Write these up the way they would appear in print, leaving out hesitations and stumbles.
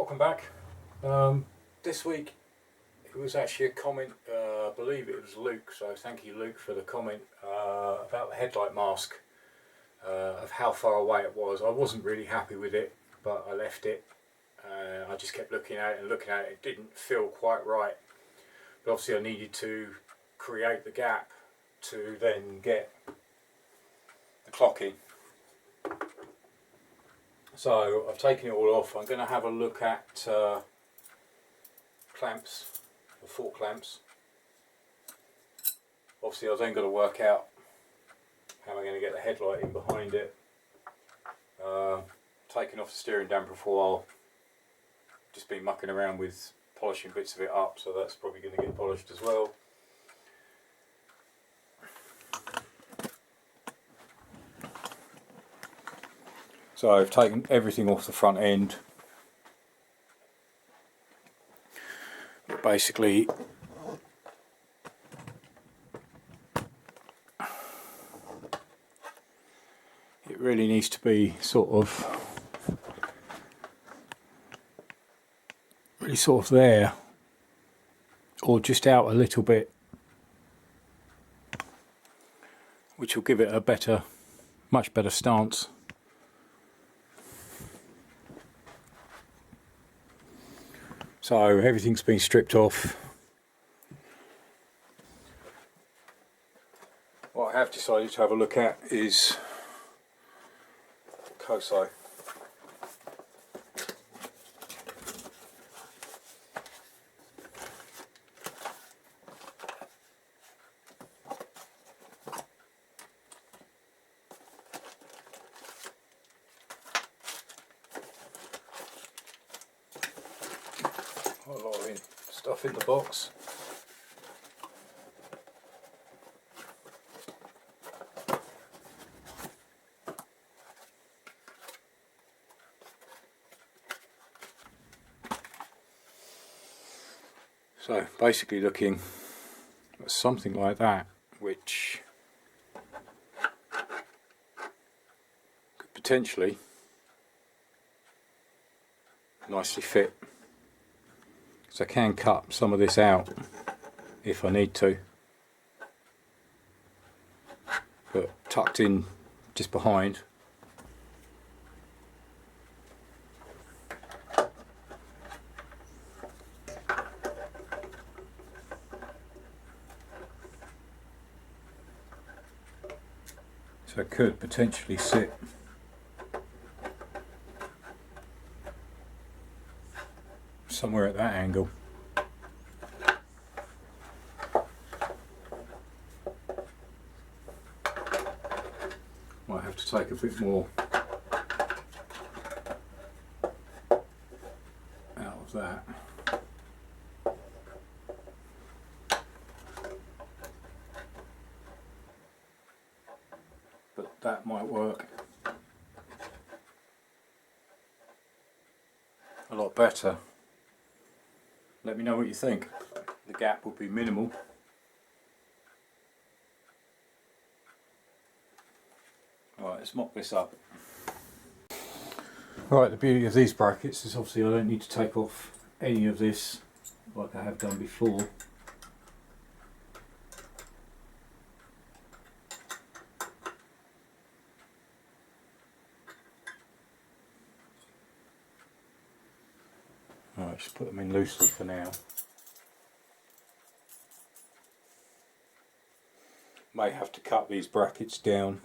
Welcome back. This week it was actually a comment, I believe it was Luke, so thank you Luke for the comment about the headlight mask, of how far away it was. I wasn't really happy with it, but I left it. I just kept looking at it and looking at it. It didn't feel quite right, but obviously I needed to create the gap to then get the clock in. So I've taken it all off. I'm going to have a look at clamps, the fork clamps. Obviously I've then got to work out how I'm going to get the headlight in behind it. Taking off the steering damper for a while. Just been mucking around with polishing bits of it up, so that's probably going to get polished as well. So I've taken everything off the front end. But basically, it really needs to be sort of there, or just out a little bit, which will give it a much better stance. So everything's been stripped off. What I have decided to have a look at is Kosei. A lot of stuff in the box. So basically looking at something like that, which could potentially nicely fit. So I can cut some of this out if I need to, but tucked in just behind. So it could potentially sit somewhere at that angle. Might have to take a bit more out of that. But that might work a lot better. Let me know what you think. The gap will be minimal. Alright, let's mock this up. Alright, the beauty of these brackets is obviously I don't need to take off any of this like I have done before. Alright, just put them in loosely for now. May have to cut these brackets down.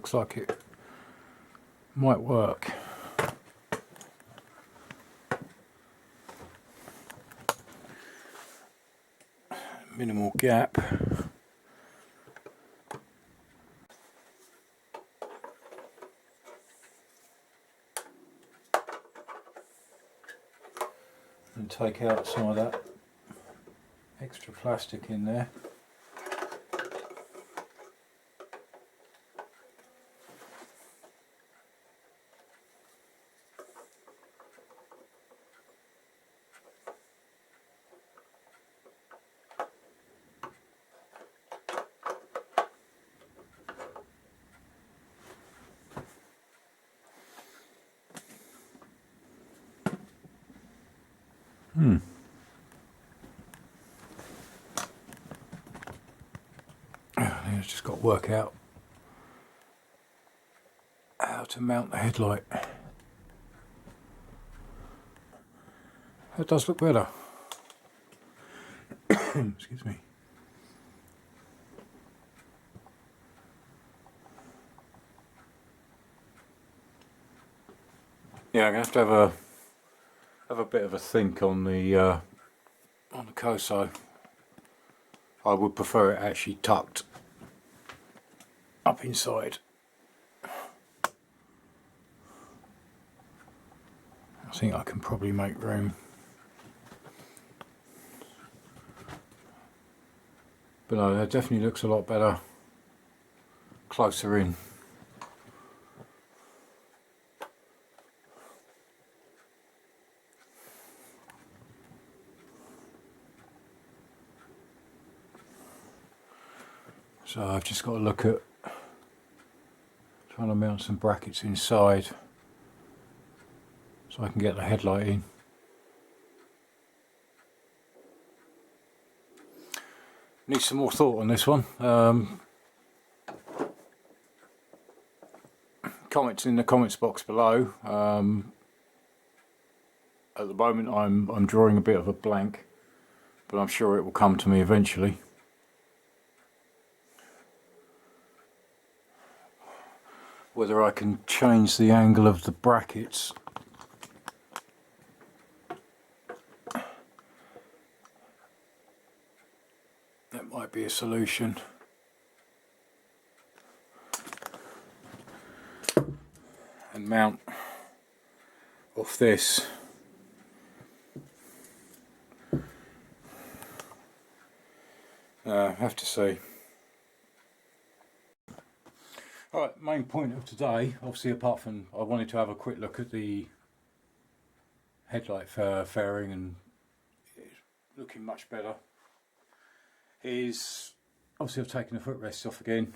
looks like it might work. Minimal gap. And take out some of that extra plastic in there. I've just got to work out how to mount the headlight. That does look better. Excuse me. Yeah, I'm gonna have to have a bit of a think on the Koso. I would prefer it actually tucked up inside. I think I can probably make room. But no, that definitely looks a lot better closer in. So I've just got to look at trying to mount some brackets inside so I can get the headlight in. Need some more thought on this one. Comments in the comments box below. At the moment I'm drawing a bit of a blank, but I'm sure it will come to me eventually. Whether I can change the angle of the brackets. That might be a solution. And mount off this. I have to see. Alright, main point of today, obviously apart from I wanted to have a quick look at the headlight fairing and it's looking much better, is obviously I've taken the footrests off again.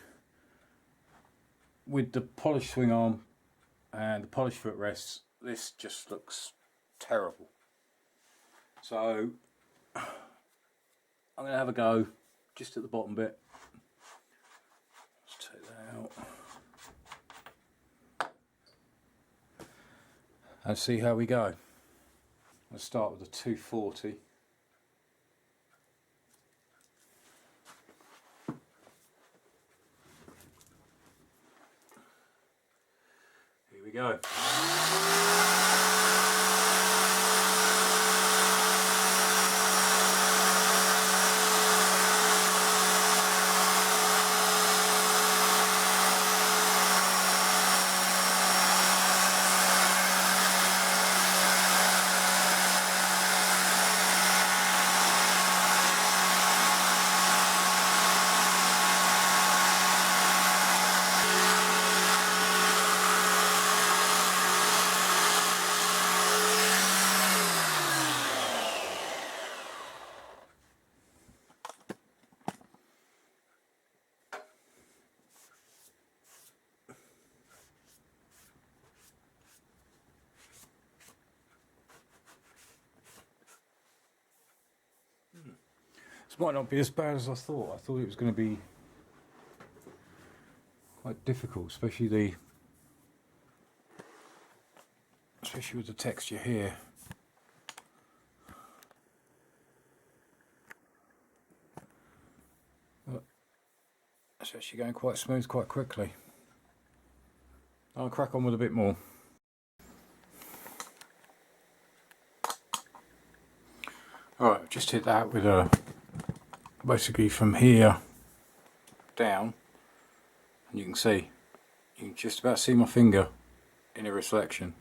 With the polished swing arm and the polished footrests, this just looks terrible. So I'm going to have a go just at the bottom bit. Let's take that out. And see how we go. Let's start with the 240. Here we go. This might not be as bad as I thought. I thought it was going to be quite difficult, especially with the texture here. But it's actually going quite smooth quite quickly. I'll crack on with a bit more. Alright, I've just hit that with a, basically from here down, and you can just about see my finger in a reflection.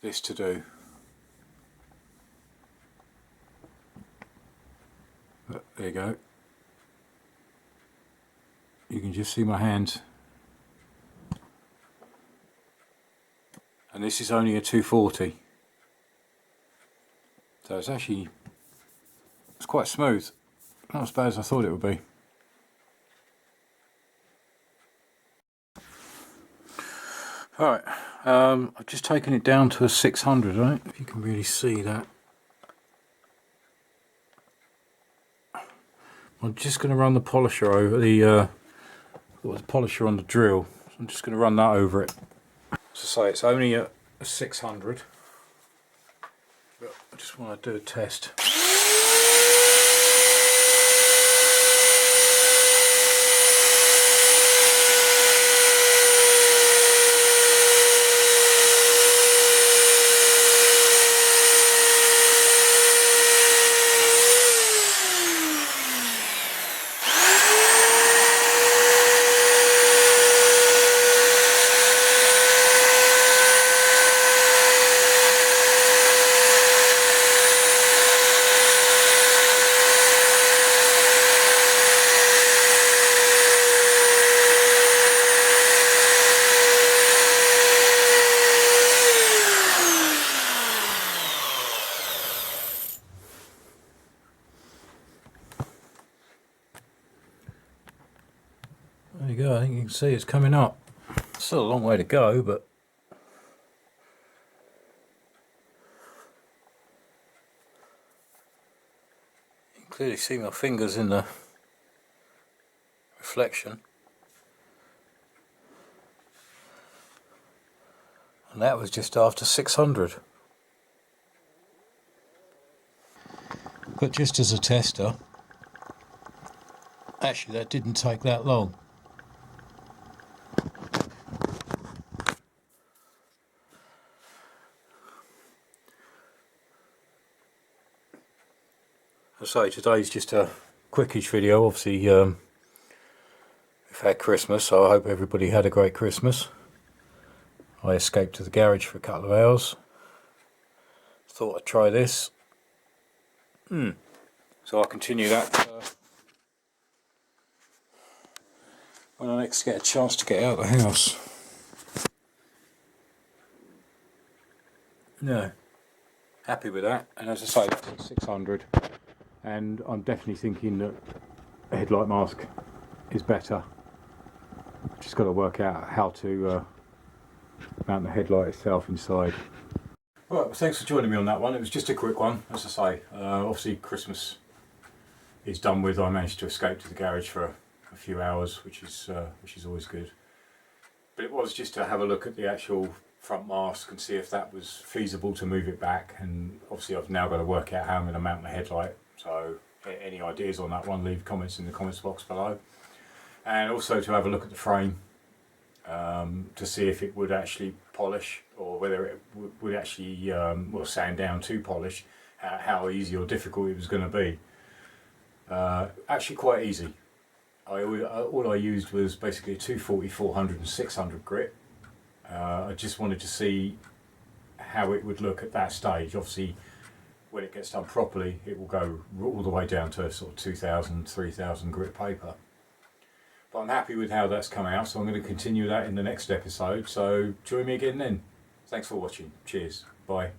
This to do. But there you go. You can just see my hand. And this is only a 240. So it's quite smooth. Not as bad as I thought it would be. Alright, I've just taken it down to a 600, right? If you can really see that. I'm just going to run the polisher over the polisher on the drill. So I'm just going to run that over it. So say it's only a 600, but I just want to do a test. There you go, I think you can see it's coming up. Still a long way to go, but you can clearly see my fingers in the reflection. And that was just after 600. But just as a tester, actually that didn't take that long. So today's just a quickish video. Obviously we've had Christmas, so I hope everybody had a great Christmas. I escaped to the garage for a couple of hours. Thought I'd try this. So I'll continue that when I next get a chance to get out of the house. No, happy with that. And as I say, that's 600. And I'm definitely thinking that a headlight mask is better. Just got to work out how to mount the headlight itself inside. Right, well, thanks for joining me on that one. It was just a quick one, as I say. Obviously Christmas is done with. I managed to escape to the garage for a few hours, which is always good. But it was just to have a look at the actual front mask and see if that was feasible to move it back. And obviously I've now got to work out how I'm going to mount the headlight. So any ideas on that one, leave comments in the comments box below. And also to have a look at the frame to see if it would actually polish, or whether it would actually sand down to polish, how easy or difficult it was going to be. Actually quite easy. All I used was basically a 240, 400 and 600 grit. I just wanted to see how it would look at that stage. Obviously when it gets done properly it will go all the way down to sort of 2000, 3000 grit paper. But I'm happy with how that's come out, so I'm going to continue that in the next episode. So join me again then. Thanks for watching. Cheers. Bye.